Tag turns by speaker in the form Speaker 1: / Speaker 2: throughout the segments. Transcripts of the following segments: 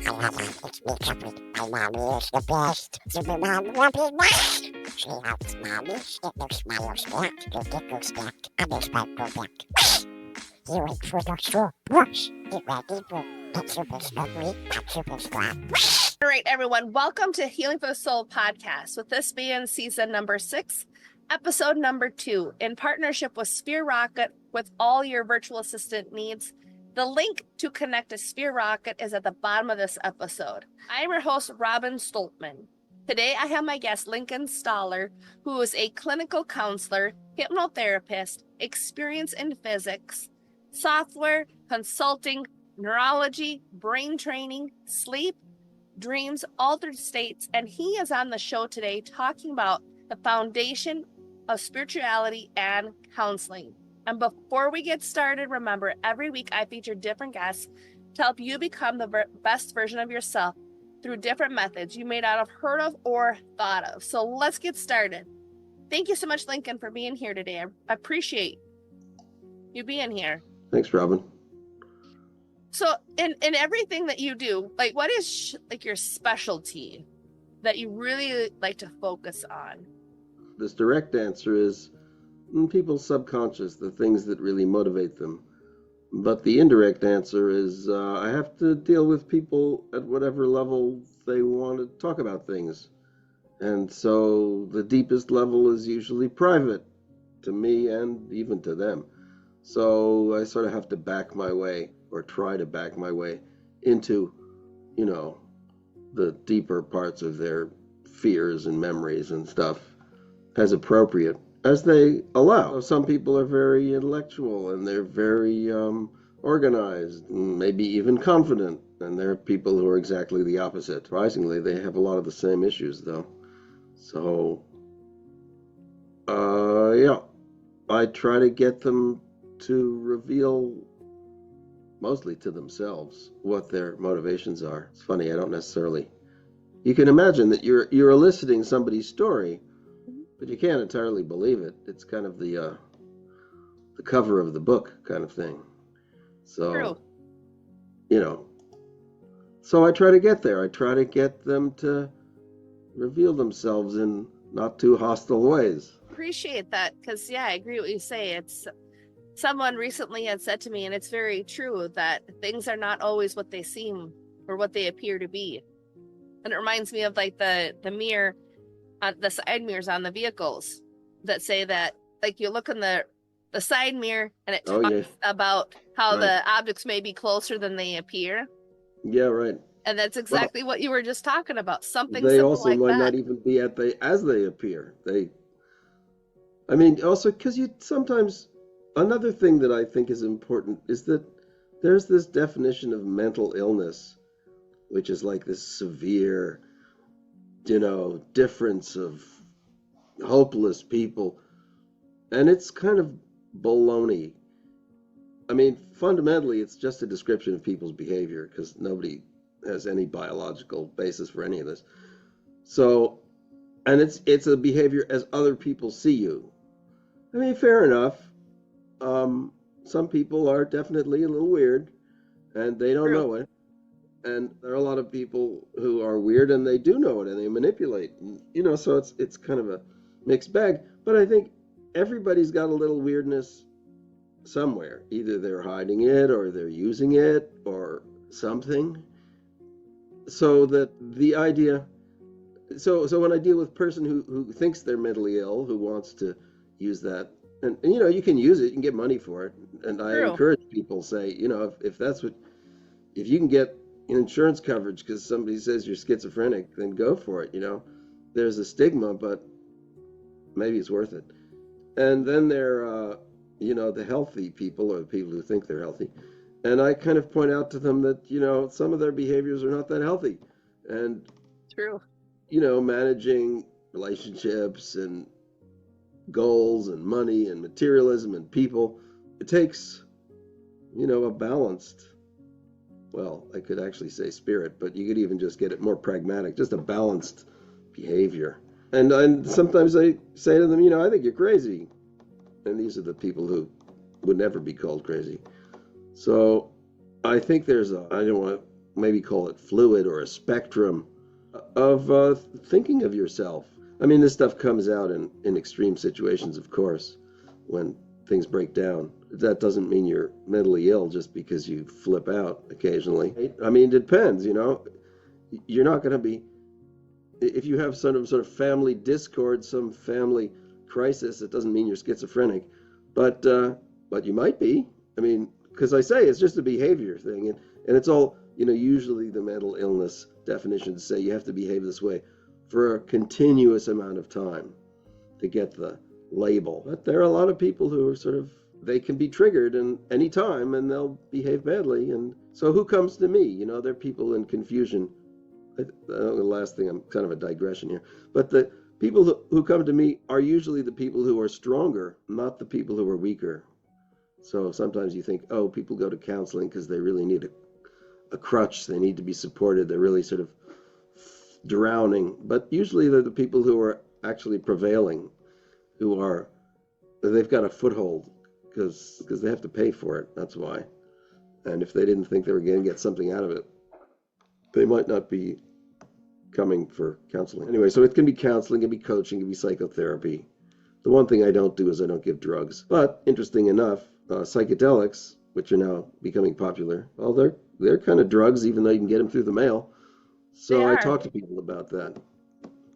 Speaker 1: It's me, Capri. My mommy is the best. Super mom will be next. She helps mommy get their smiles back, their giggles back, and their sparkle back. You wait for the show. Brush. Get ready for It's Super Slowly, not Super Strong.
Speaker 2: All right, everyone, welcome to Healing for the Soul podcast, with this being season number 6, episode number 2, in partnership with Sphere Rocket with all your virtual assistant needs. The link to connect to Sphere Rocket is at the bottom of this episode. I am your host, Robin Stoltman. Today, I have my guest, Lincoln Stoller, who is a clinical counselor, hypnotherapist, experience in physics, software, consulting, neurology, brain training, sleep, dreams, altered states, and he is on the show today talking about the foundation of spirituality and counseling. And before we get started, remember, every week I feature different guests to help you become the best version of yourself through different methods you may not have heard of or thought of. So let's get started. Thank you so much, Lincoln, for being here today. I appreciate you being here.
Speaker 3: Thanks, Robin.
Speaker 2: So in everything that you do, like, what is like your specialty that you really like to focus on?
Speaker 3: This direct answer is people's subconscious, the things that really motivate them. But the indirect answer is I have to deal with people at whatever level they want to talk about things. And so the deepest level is usually private to me and even to them. So I sort of have to back my way, or try to back my way into, the deeper parts of their fears and memories and stuff as appropriate, as they allow. Some people are very intellectual and they're very organized, maybe even confident, and there are people who are exactly the opposite. Surprisingly, they have a lot of the same issues, though. So, I try to get them to reveal, mostly to themselves, what their motivations are. It's funny, I don't necessarily... You can imagine that you're eliciting somebody's story, but you can't entirely believe it. It's kind of the cover of the book kind of thing. So,
Speaker 2: True.
Speaker 3: So I try to get there. I try to get them to reveal themselves in not too hostile ways.
Speaker 2: Appreciate that, because I agree with what you say. It's someone recently had said to me, and it's very true, that things are not always what they seem or what they appear to be. And it reminds me of like the mirror, the side mirrors on the vehicles that say that, like, you look in the side mirror and it talks about how the objects may be closer than they appear.
Speaker 3: Yeah, right.
Speaker 2: And that's exactly what you were just talking about. Something
Speaker 3: they
Speaker 2: simple
Speaker 3: also
Speaker 2: like
Speaker 3: might
Speaker 2: that.
Speaker 3: not even be as they appear. Also, because you sometimes, another thing that I think is important is that there's this definition of mental illness, which is like this severe, difference of hopeless people. And it's kind of baloney. Fundamentally, it's just a description of people's behavior, because nobody has any biological basis for any of this. So, and it's a behavior as other people see you. Fair enough. Some people are definitely a little weird, and they don't know it. And there are a lot of people who are weird, and they do know it, and they manipulate. And, so it's kind of a mixed bag. But I think everybody's got a little weirdness somewhere. Either they're hiding it, or they're using it, or something. So that the idea... So when I deal with a person who thinks they're mentally ill, who wants to use that, and you can use it, you can get money for it. And I encourage people, say, if you can get insurance coverage because somebody says you're schizophrenic, then go for it. There's a stigma, but maybe it's worth it. And then there are, the healthy people, or the people who think they're healthy. And I kind of point out to them that, some of their behaviors are not that healthy. And,
Speaker 2: True.
Speaker 3: Managing relationships and goals and money and materialism and people, it takes, a balanced, well, I could actually say spirit, but you could even just get it more pragmatic, just a balanced behavior. And sometimes I say to them, I think you're crazy. And these are the people who would never be called crazy. So I think I don't want to maybe call it fluid or a spectrum of thinking of yourself. I mean, this stuff comes out in extreme situations, of course, when things break down. That doesn't mean you're mentally ill just because you flip out occasionally. I mean, it depends, you know. You're not going to be, if you have sort of family discord, some family crisis, it doesn't mean you're schizophrenic, but you might be. I mean, because I say it's just a behavior thing, and it's all, you know, usually the mental illness definitions say you have to behave this way for a continuous amount of time to get the label. But there are a lot of people who are sort of, they can be triggered in any time and they'll behave badly. And so who comes to me? You know, there are people in confusion. The last thing, I'm kind of a digression here, but the people who come to me are usually the people who are stronger, not the people who are weaker. So sometimes you think, oh, people go to counseling because they really need a crutch. They need to be supported. They're really sort of drowning. But usually they're the people who are actually prevailing, they've got a foothold because they have to pay for it. That's why. And if they didn't think they were going to get something out of it, they might not be coming for counseling. Anyway, so it can be counseling, it can be coaching, it can be psychotherapy. The one thing I don't do is I don't give drugs. But interesting enough, psychedelics, which are now becoming popular, well, they're kind of drugs, even though you can get them through the mail. So I talk to people about that.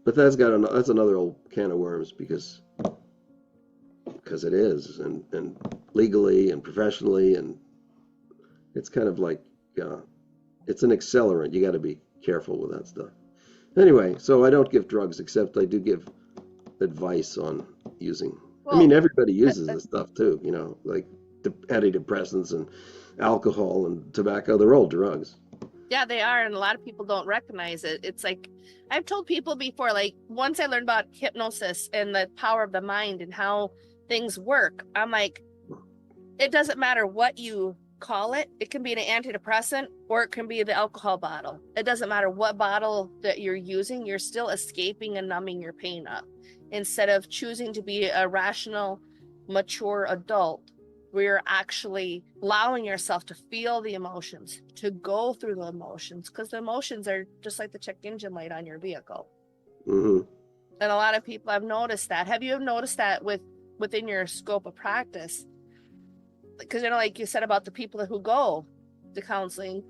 Speaker 3: But that's another old can of worms because it is, and legally and professionally, and it's kind of like it's an accelerant. You got to be careful with that stuff. Anyway, so I don't give drugs, except I do give advice on using. Well, I mean, everybody uses this stuff too, you know, like antidepressants and alcohol and tobacco. They're all drugs.
Speaker 2: Yeah, they are, and a lot of people don't recognize it. It's like, I've told people before, like, once I learned about hypnosis and the power of the mind and how things work, I'm like, it doesn't matter what you call it. It can be an antidepressant or it can be the alcohol bottle. It doesn't matter what bottle that you're using, you're still escaping and numbing your pain up. Instead of choosing to be a rational, mature adult, we're actually allowing yourself to feel the emotions, to go through the emotions, because the emotions are just like the check engine light on your vehicle.
Speaker 3: Mm-hmm.
Speaker 2: And a lot of people have noticed that. Have you noticed that within your scope of practice? Because, you know, like you said about the people who go to counseling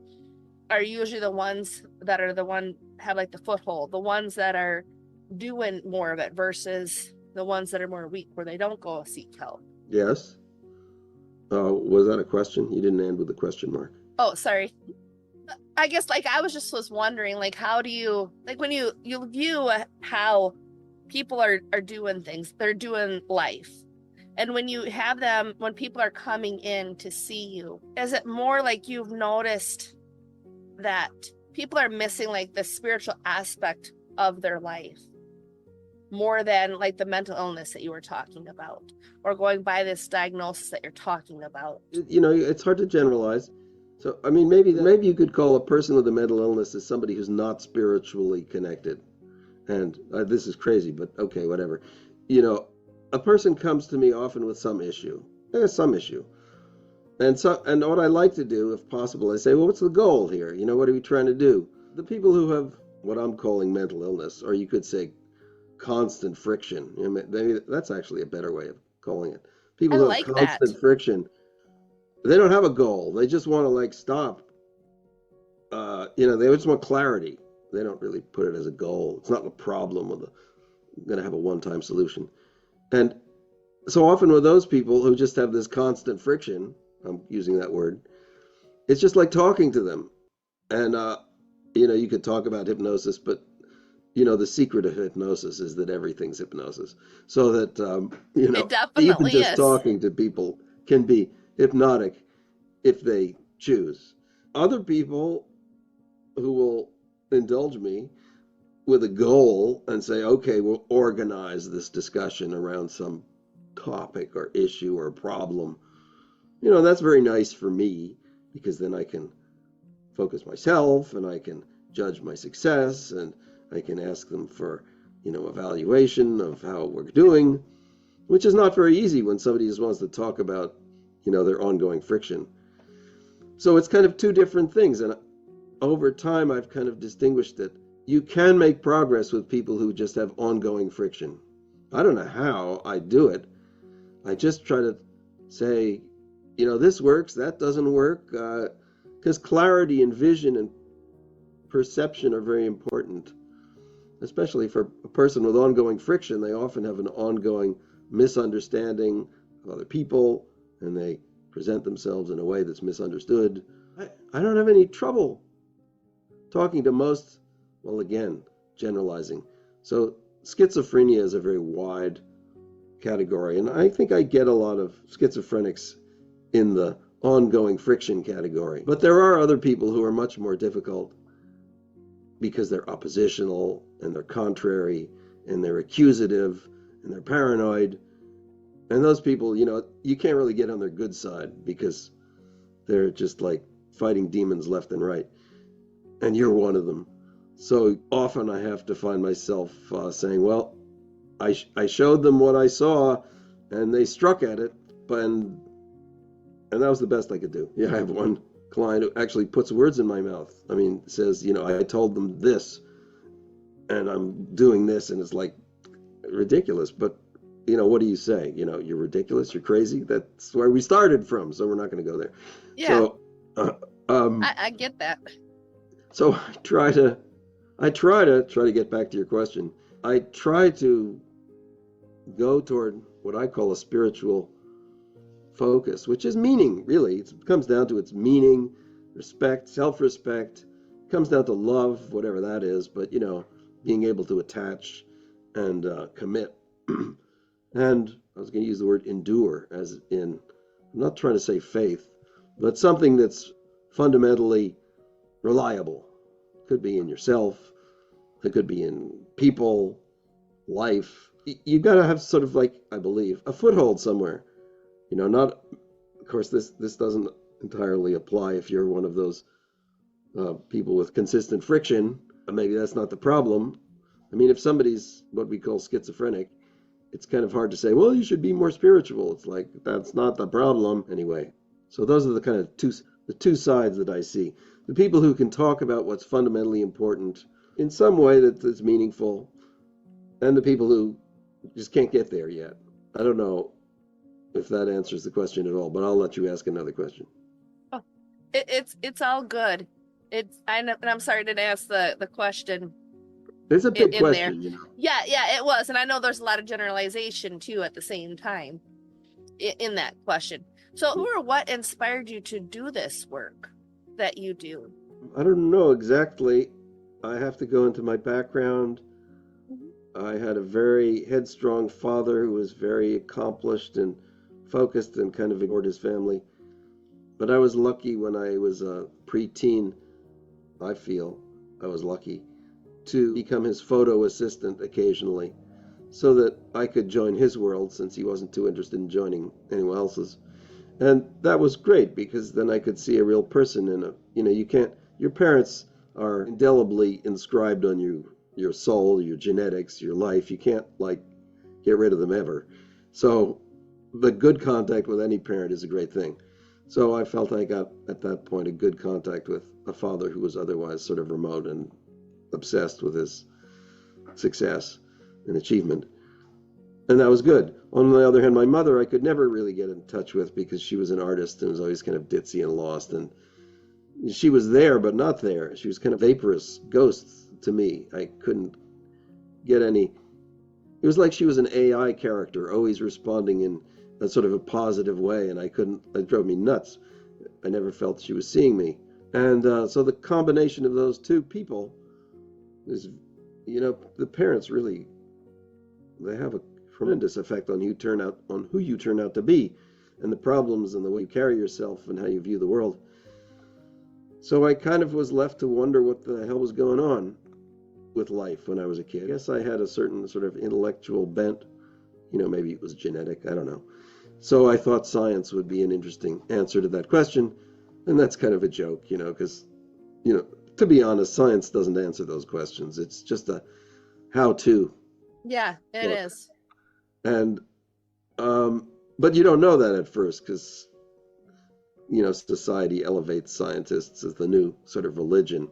Speaker 2: are usually the ones that have like the foothold, the ones that are doing more of it versus the ones that are more weak, where they don't go seek help.
Speaker 3: Yes. Was that a question? You didn't end with a question mark.
Speaker 2: Oh, sorry. I guess like I was wondering, like, how do you, like, when you view how people are doing things, they're doing life. And when you have them, when people are coming in to see you, is it more like you've noticed that people are missing like the spiritual aspect of their life more than like the mental illness that you were talking about, or going by this diagnosis that you're talking about?
Speaker 3: You know, it's hard to generalize. So, I mean, maybe you could call a person with a mental illness as somebody who's not spiritually connected. And this is crazy, but okay, whatever. You know, a person comes to me often with some issue. And what I like to do, if possible, I say, well, what's the goal here? You know, what are we trying to do? The people who have what I'm calling mental illness, or you could say constant friction. You know, maybe that's actually a better way of calling it. People who have constant friction, they don't have a goal. They just want to like stop. You know, they just want clarity. They don't really put it as a goal. It's not a problem with going to have a one-time solution. And so often with those people who just have this constant friction, I'm using that word, it's just like talking to them. And, you know, you could talk about hypnosis, but, you know, the secret of hypnosis is that everything's hypnosis. So that, you know, even just talking to people can be hypnotic if they choose. Other people who will indulge me with a goal and say, okay, we'll organize this discussion around some topic or issue or problem. You know, that's very nice for me, because then I can focus myself and I can judge my success and I can ask them for, you know, evaluation of how we're doing, which is not very easy when somebody just wants to talk about, you know, their ongoing friction. So it's kind of two different things. And over time, I've kind of distinguished that you can make progress with people who just have ongoing friction. I don't know how I do it. I just try to say, this works, that doesn't work, because clarity and vision and perception are very important, especially for a person with ongoing friction. They often have an ongoing misunderstanding of other people, and they present themselves in a way that's misunderstood. I don't have any trouble talking to most, well, again, generalizing. So schizophrenia is a very wide category, and I think I get a lot of schizophrenics in the ongoing friction category. But there are other people who are much more difficult because they're oppositional, and they're contrary, and they're accusative, and they're paranoid. And those people, you can't really get on their good side because they're just like fighting demons left and right. And you're one of them. So often I have to find myself saying, well, I showed them what I saw, and they struck at it, and that was the best I could do. Yeah, I have one client who actually puts words in my mouth. I mean, says, I told them this, and I'm doing this, and it's like ridiculous. But, what do you say? You're ridiculous, you're crazy. That's where we started from, so we're not going to go there.
Speaker 2: Yeah.
Speaker 3: So,
Speaker 2: I get that.
Speaker 3: So I try to get back to your question. I try to go toward what I call a spiritual focus, which is meaning, really. It comes down to its meaning, respect, self-respect. It comes down to love, whatever that is, but, being able to attach and commit. And I was going to use the word endure, as in, I'm not trying to say faith, but something that's fundamentally reliable. It could be in yourself. It could be in people, life. You got to have sort of like, I believe, a foothold somewhere. Not, of course, this doesn't entirely apply if you're one of those people with consistent friction. Maybe that's not the problem. I mean, if somebody's what we call schizophrenic, it's kind of hard to say, well, you should be more spiritual. It's like, that's not the problem anyway. So those are the kind of the two sides that I see. The people who can talk about what's fundamentally important in some way that's meaningful, and the people who just can't get there yet. I don't know if that answers the question at all, but I'll let you ask another question.
Speaker 2: Oh, it's all good. I'm sorry to ask the question.
Speaker 3: It's a big
Speaker 2: in
Speaker 3: question,
Speaker 2: there. Yeah, it was, and I know there's a lot of generalization too at the same time in that question. So, who or what inspired you to do this work that you do?
Speaker 3: I don't know exactly. I have to go into my background. I had a very headstrong father who was very accomplished and focused and kind of ignored his family. But I was lucky when I was a preteen. I feel I was lucky to become his photo assistant occasionally so that I could join his world, since he wasn't too interested in joining anyone else's. And that was great, because then I could see a real person in your parents are indelibly inscribed on you, your soul, your genetics, your life. You can't get rid of them ever. So the good contact with any parent is a great thing. So I felt I got at that point a good contact with a father who was otherwise sort of remote and obsessed with his success and achievement. And that was good. On the other hand, my mother, I could never really get in touch with because she was an artist and was always kind of ditzy and lost. And she was there, but not there. She was kind of vaporous ghost to me. I couldn't get any. It was like she was an AI character, always responding in a sort of a positive way. And it drove me nuts. I never felt she was seeing me. And so the combination of those two people is, the parents really, they have a tremendous effect on who you turn out to be, and the problems and the way you carry yourself and how you view the world. So I kind of was left to wonder what the hell was going on with life when I was a kid. I guess I had a certain sort of intellectual bent, maybe it was genetic, I don't know. So I thought science would be an interesting answer to that question, and that's kind of a joke, because, to be honest, science doesn't answer those questions. It's just a how-to.
Speaker 2: Yeah, it is.
Speaker 3: And, but you don't know that at first, because society elevates scientists as the new sort of religion.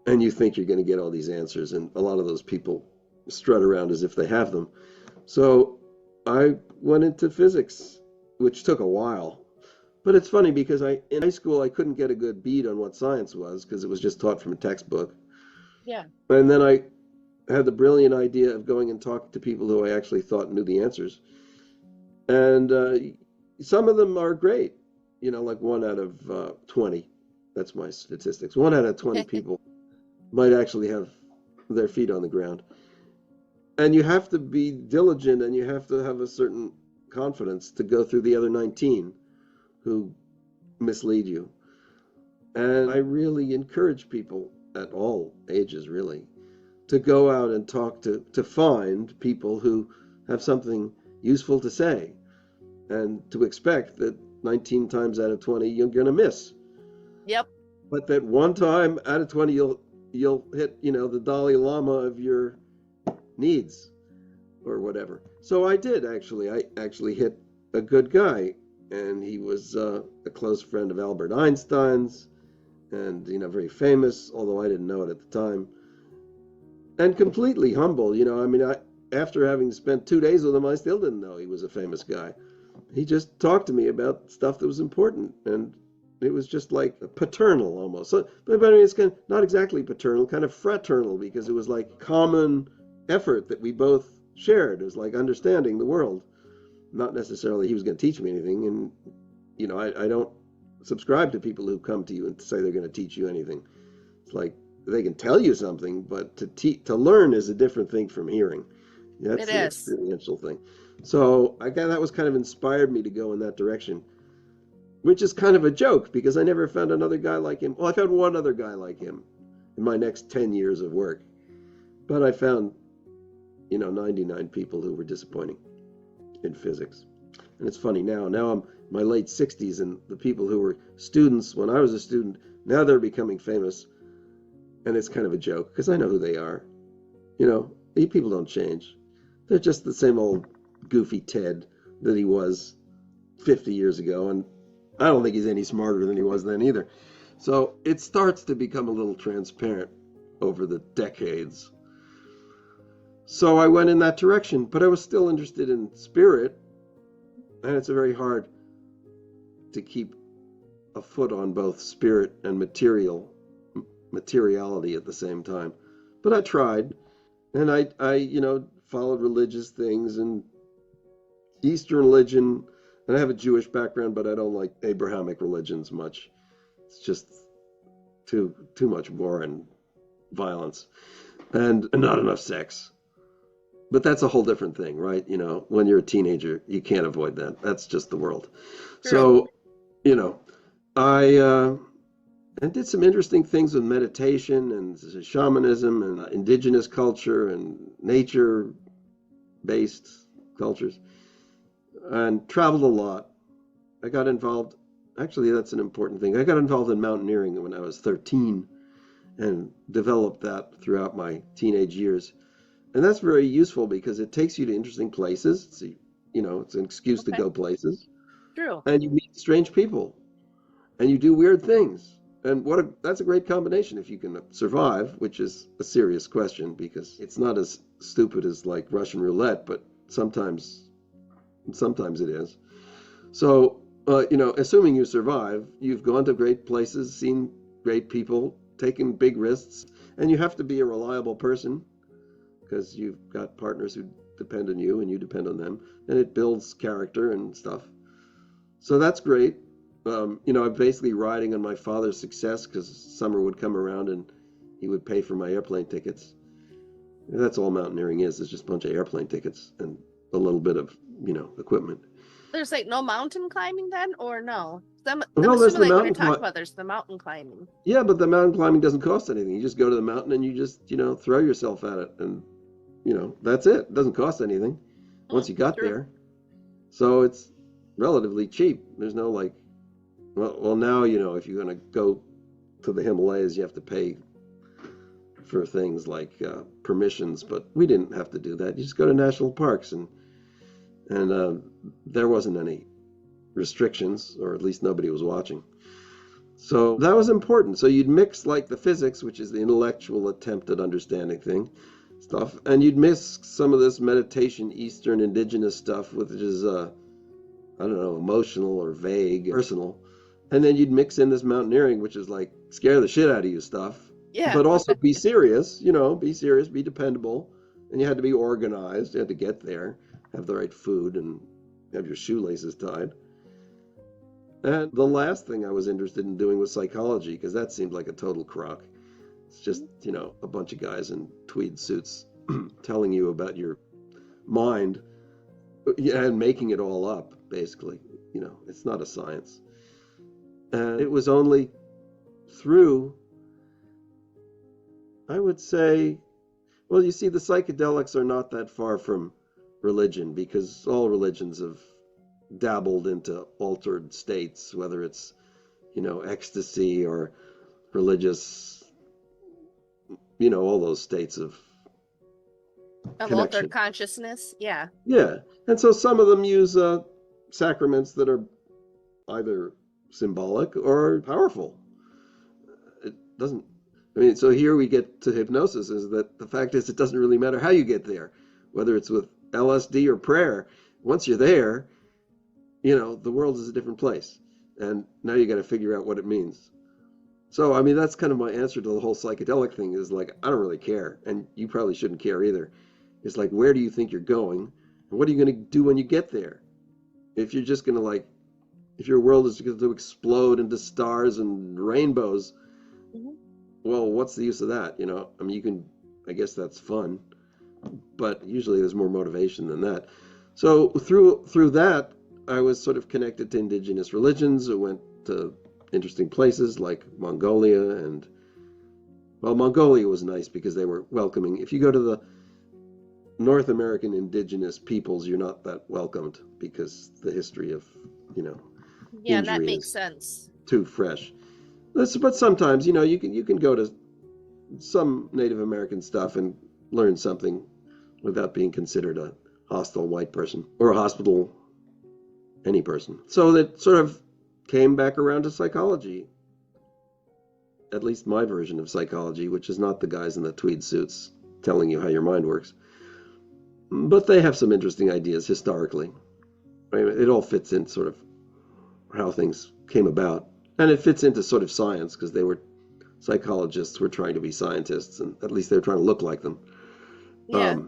Speaker 3: And you think you're going to get all these answers. And a lot of those people strut around as if they have them. So I went into physics, which took a while. But it's funny because in high school, I couldn't get a good beat on what science was because it was just taught from a textbook.
Speaker 2: Yeah.
Speaker 3: And then I had the brilliant idea of going and talking to people who I actually thought knew the answers. And some of them are great, like 1 out of 20. That's my statistics. 1 out of 20 people might actually have their feet on the ground. And you have to be diligent and you have to have a certain confidence to go through the other 19 who mislead you. And I really encourage people at all ages, really, to go out and talk to find people who have something useful to say, and to expect that 19 times out of 20 you're going to miss.
Speaker 2: Yep.
Speaker 3: But that 1 time out of 20 you'll hit, the Dalai Lama of your needs or whatever. So I did actually. I actually hit a good guy, and he was a close friend of Albert Einstein's, and very famous, although I didn't know it at the time, and completely humble. After having spent 2 days with him, I still didn't know he was a famous guy. He just talked to me about stuff that was important, and it was just like paternal almost. So, but I mean, it's kind of not exactly paternal, kind of fraternal, because it was like common effort that we both shared. It was like understanding the world. Not necessarily he was going to teach me anything, and I don't subscribe to people who come to you and say they're going to teach you anything. It's like they can tell you something, but to learn is a different thing from hearing. That's an experiential thing. So that was kind of inspired me to go in that direction, which is kind of a joke because I never found another guy like him. Well, I found one other guy like him in my next 10 years of work, but I found 99 people who were disappointing in physics. And it's funny now I'm in my late 60s, and the people who were students when I was a student, now they're becoming famous, and it's kind of a joke because I know who they are. These people don't change. They're just the same old goofy Ted that he was 50 years ago, and I don't think he's any smarter than he was then either. So it starts to become a little transparent over the decades. So I went in that direction, but I was still interested in spirit, and it's very hard to keep a foot on both spirit and materiality at the same time. But I tried, and I followed religious things and Eastern religion, and I have a Jewish background, but I don't like Abrahamic religions much. It's just too much war and violence, and not enough sex. But that's a whole different thing, right? When you're a teenager, you can't avoid that. That's just the world. True. So, I did some interesting things with meditation and shamanism and indigenous culture and nature-based cultures, and traveled a lot. I got involved, actually that's an important thing. I got involved in mountaineering when I was 13 and developed that throughout my teenage years. And that's very useful because it takes you to interesting places. It's an excuse to go places.
Speaker 2: True.
Speaker 3: And you meet strange people, and you do weird things. And that's a great combination if you can survive, which is a serious question because it's not as stupid as like Russian roulette, but sometimes it is. So, assuming you survive, you've gone to great places, seen great people, taken big risks, and you have to be a reliable person, because you've got partners who depend on you and you depend on them, and it builds character and stuff. So that's great. I'm basically riding on my father's success because summer would come around and he would pay for my airplane tickets. And that's all mountaineering is just a bunch of airplane tickets and a little bit of, equipment.
Speaker 2: There's like no mountain climbing then, or no? I'm
Speaker 3: There's the
Speaker 2: like when
Speaker 3: mountain
Speaker 2: you're talking about there's the mountain climbing.
Speaker 3: Yeah, but the mountain climbing doesn't cost anything. You just go to the mountain and you just, throw yourself at it, and that's it. It doesn't cost anything once you got there. So it's relatively cheap. There's no like, well now, if you're going to go to the Himalayas, you have to pay for things like permissions, but we didn't have to do that. You just go to national parks, and there wasn't any restrictions, or at least nobody was watching. So that was important. So you'd mix like the physics, which is the intellectual attempt at understanding thing stuff, and you'd mix some of this meditation, Eastern indigenous stuff, which is I don't know, emotional or vague, personal, and then you'd mix in this mountaineering, which is like scare the shit out of you stuff,
Speaker 2: Yeah.
Speaker 3: but also be serious. Be serious, be dependable, and you had to be organized. You had to get there, have the right food, and have your shoelaces tied. And the last thing I was interested in doing was psychology, because that seemed like a total crock. It's just, a bunch of guys in tweed suits telling you about your mind and making it all up, basically. It's not a science. And it was only through, I would say, well, you see, the psychedelics are not that far from religion, because all religions have dabbled into altered states, whether it's, ecstasy or religious, all those states of connection.
Speaker 2: Altered consciousness. Yeah.
Speaker 3: Yeah. And so some of them use sacraments that are either symbolic or powerful. It doesn't, so here we get to hypnosis, is that the fact is it doesn't really matter how you get there, whether it's with LSD or prayer. Once you're there, the world is a different place. And now you got to figure out what it means. So, that's kind of my answer to the whole psychedelic thing, is like, I don't really care. And you probably shouldn't care either. It's like, where do you think you're going? And what are you going to do when you get there? If you're just going to if your world is going to explode into stars and rainbows, well, what's the use of that? I guess that's fun, but usually there's more motivation than that. So through that, I was sort of connected to indigenous religions. I went to interesting places like Mongolia, and Mongolia was nice because they were welcoming. If you go to the North American indigenous peoples, you're not that welcomed because the history of,
Speaker 2: yeah, that makes sense.
Speaker 3: Too fresh. But sometimes, you can go to some Native American stuff and learn something without being considered a hostile white person or a hostile any person. So that sort of came back around to psychology, at least my version of psychology, which is not the guys in the tweed suits telling you how your mind works. But they have some interesting ideas historically. It all fits in sort of how things came about. And it fits into sort of science, because psychologists were trying to be scientists, and at least they were trying to look like them.
Speaker 2: Yeah.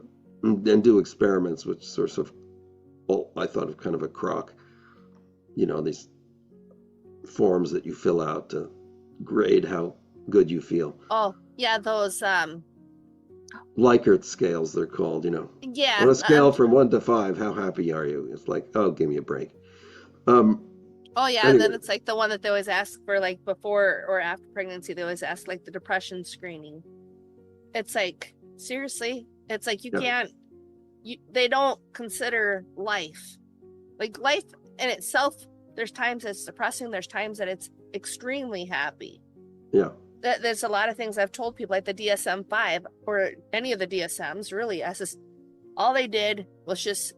Speaker 3: And do experiments, which sort of, I thought of kind of a crock. These forms that you fill out to grade how good you feel.
Speaker 2: Oh, yeah, those
Speaker 3: Likert scales, they're called,
Speaker 2: Yeah.
Speaker 3: On a scale from 1 to 5, how happy are you? It's like, oh, give me a break.
Speaker 2: Oh yeah,
Speaker 3: anyway.
Speaker 2: And then it's like the one that they always ask for, like before or after pregnancy. They always ask like the depression screening. It's like, seriously, it's like they don't consider life. Like life in itself, there's times it's depressing, there's times that it's extremely happy.
Speaker 3: Yeah.
Speaker 2: There's a lot of things I've told people, like the DSM-5 or any of the DSMs, really, all they did was just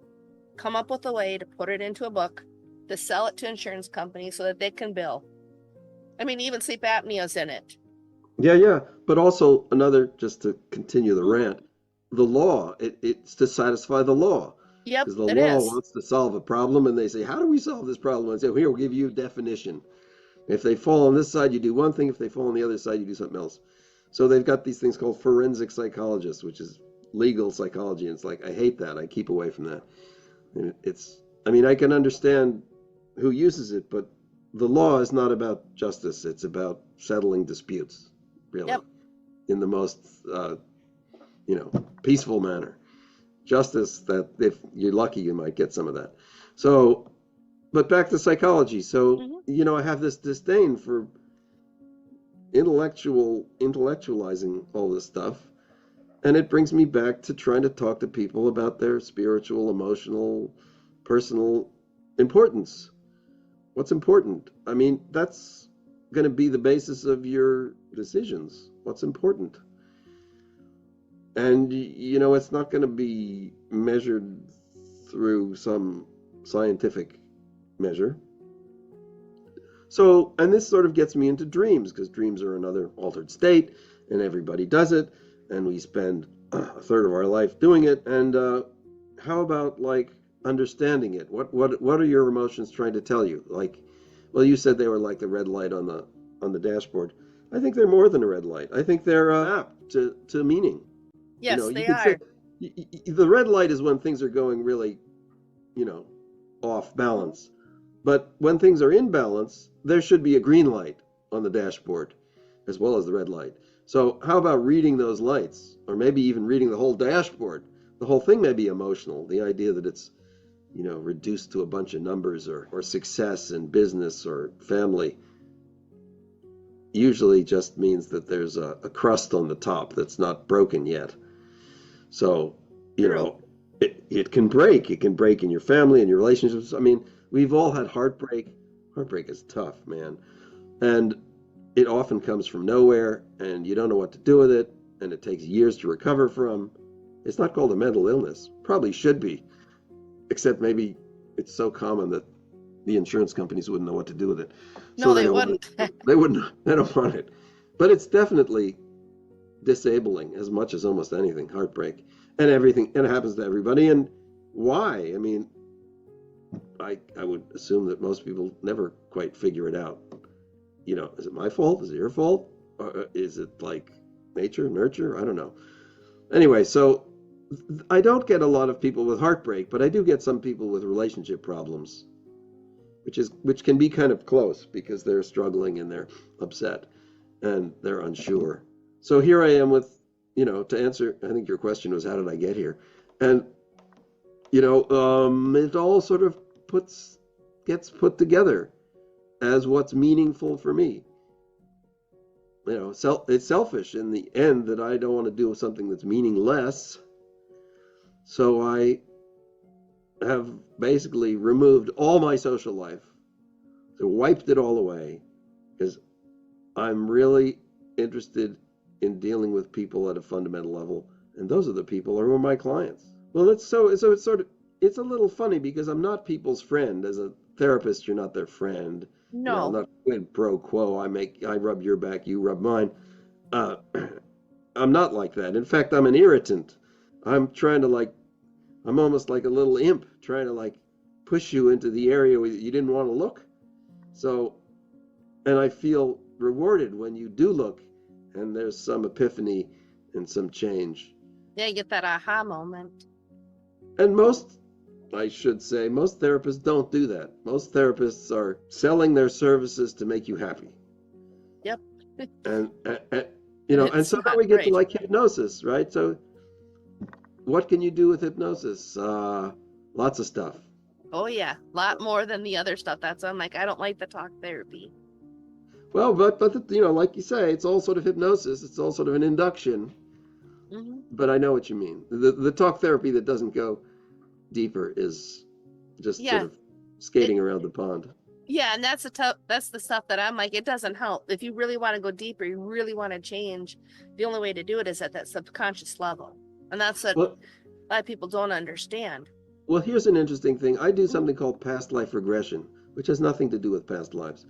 Speaker 2: come up with a way to put it into a book, to sell it to insurance companies so that they can bill. Even sleep apnea's in it.
Speaker 3: Yeah. But also just to continue the rant, the law, it's to satisfy the law.
Speaker 2: Yep,
Speaker 3: because the law wants to solve a problem, and they say, how do we solve this problem? And say, here, we'll give you a definition. If they fall on this side, you do one thing. If they fall on the other side, you do something else. So they've got these things called forensic psychologists, which is legal psychology. And it's like, I hate that. I keep away from that. And I can understand who uses it, but the law is not about justice. It's about settling disputes, really, in the most, peaceful manner. Justice, that if you're lucky, you might get some of that. So, but back to psychology. So, I have this disdain for intellectualizing all this stuff. And it brings me back to trying to talk to people about their spiritual, emotional, personal importance. What's important? That's going to be the basis of your decisions. What's important? And, it's not going to be measured through some scientific measure. So, and this sort of gets me into dreams, because dreams are another altered state, and everybody does it, and we spend a third of our life doing it. And how about like understanding it? What are your emotions trying to tell you? Like, well, you said they were like the red light on the dashboard. I think they're more than a red light. I think they're a map to meaning.
Speaker 2: Yes,
Speaker 3: You
Speaker 2: they
Speaker 3: could say
Speaker 2: are.
Speaker 3: the red light is when things are going really, you know, off balance. But when things are in balance, there should be a green light on the dashboard as well as the red light. So how about reading those lights, or maybe even reading the whole dashboard? The whole thing may be emotional. The idea that it's, reduced to a bunch of numbers, or success in business or family usually just means that there's a crust on the top that's not broken yet. So,
Speaker 2: True.
Speaker 3: it can break. It can break in your family and your relationships. I mean, we've all had heartbreak. Heartbreak is tough, man. And it often comes from nowhere, and you don't know what to do with it, and it takes years to recover from. It's not called a mental illness. Probably should be, except maybe it's so common that the insurance companies wouldn't know what to do with it.
Speaker 2: No,
Speaker 3: So
Speaker 2: they
Speaker 3: don't want
Speaker 2: wouldn't.
Speaker 3: it. They wouldn't. They don't want it. But it's definitely disabling as much as almost anything, heartbreak, and everything, and it happens to everybody. And why? I mean, I would assume that most people never quite figure it out. Is it my fault? Is it your fault? Or is it like nature, nurture? I don't know. Anyway, so I don't get a lot of people with heartbreak, but I do get some people with relationship problems, which can be kind of close, because they're struggling and they're upset and they're unsure. So here I am with, to answer, I think your question was, how did I get here? And, it all sort of gets put together as what's meaningful for me. It's selfish in the end that I don't want to do something that's meaningless. So I have basically removed all my social life, so wiped it all away, because I'm really interested in dealing with people at a fundamental level, and those are the people who are my clients. Well, it's a little funny, because I'm not people's friend. As a therapist, you're not their friend.
Speaker 2: No.
Speaker 3: Not quid pro quo. I rub your back, you rub mine. I'm not like that. In fact, I'm an irritant. I'm trying to I'm almost like a little imp, trying to push you into the area where you didn't want to look. So, and I feel rewarded when you do look, and there's some epiphany and some change.
Speaker 2: Yeah, you get that aha moment.
Speaker 3: And most therapists don't do that. Most therapists are selling their services to make you happy.
Speaker 2: Yep.
Speaker 3: And so then we get to hypnosis, right? So what can you do with hypnosis? Lots of stuff.
Speaker 2: Oh yeah, a lot more than the other stuff. That's I don't like the talk therapy.
Speaker 3: Well, but like you say, it's all sort of hypnosis. It's all sort of an induction.
Speaker 2: Mm-hmm.
Speaker 3: But I know what you mean. The talk therapy that doesn't go deeper is just sort of skating around the pond. Yeah,
Speaker 2: and that's the stuff that I'm like, it doesn't help. If you really want to go deeper, you really want to change, the only way to do it is at that subconscious level. And that's what a lot of people don't understand.
Speaker 3: Well, here's an interesting thing. I do something called past life regression, which has nothing to do with past lives.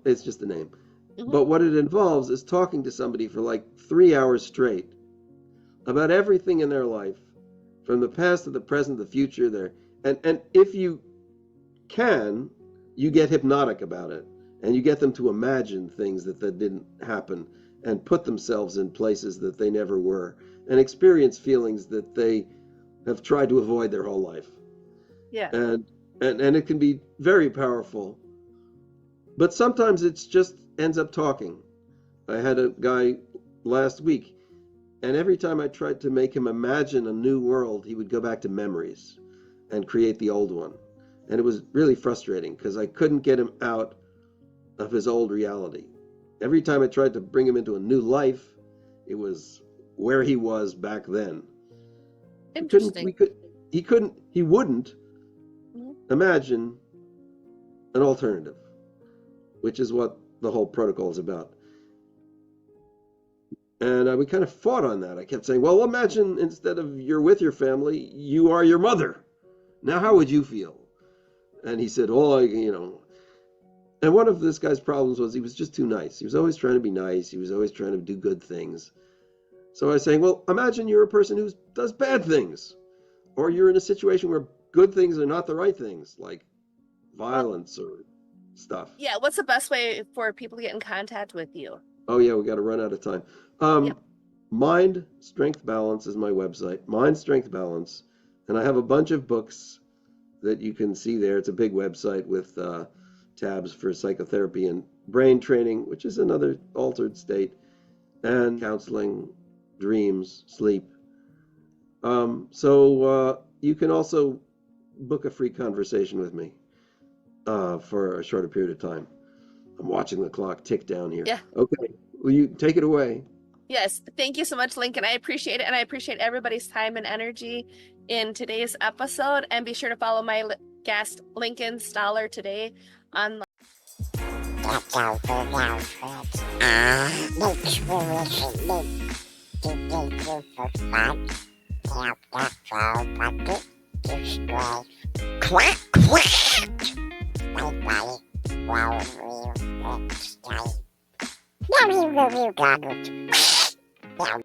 Speaker 3: It's just a name. Mm-hmm. But what it involves is talking to somebody for 3 hours straight about everything in their life, from the past to the present, the future there. And if you can, you get hypnotic about it, and you get them to imagine things that didn't happen, and put themselves in places that they never were, and experience feelings that they have tried to avoid their whole life.
Speaker 2: Yeah.
Speaker 3: And it can be very powerful. But sometimes it's just ends up talking. I had a guy last week, and every time I tried to make him imagine a new world, he would go back to memories and create the old one. And it was really frustrating, because I couldn't get him out of his old reality. Every time I tried to bring him into a new life, it was where he was back then.
Speaker 2: Interesting.
Speaker 3: He wouldn't imagine an alternative, which is what the whole protocol is about. And we kind of fought on that. I kept saying, well, imagine instead of you're with your family, you are your mother. Now, how would you feel? And he said, And one of this guy's problems was he was just too nice. He was always trying to be nice. He was always trying to do good things. So I was saying, well, imagine you're a person who does bad things, or you're in a situation where good things are not the right things, like violence or stuff.
Speaker 2: Yeah, what's the best way for people to get in contact with you?
Speaker 3: Oh yeah, we got to run out of time.
Speaker 2: Yep.
Speaker 3: Mind Strength Balance is my website, Mind Strength Balance, and I have a bunch of books that you can see there. It's a big website with tabs for psychotherapy and brain training, which is another altered state, and counseling, dreams, sleep. So you can also book a free conversation with me for a shorter period of time. I'm watching the clock tick down here.
Speaker 2: Yeah.
Speaker 3: Okay. Will you take it away?
Speaker 2: Yes. Thank you so much, Lincoln. I appreciate it. And I appreciate everybody's time and energy in today's episode. And be sure to follow my guest, Lincoln Stoller, today on.
Speaker 1: That's all for now, folks. Make sure you listen to thank you for fun. Tap that follow button. Subscribe. Quack, quack. Bye-bye. Well, next time. Very, very good.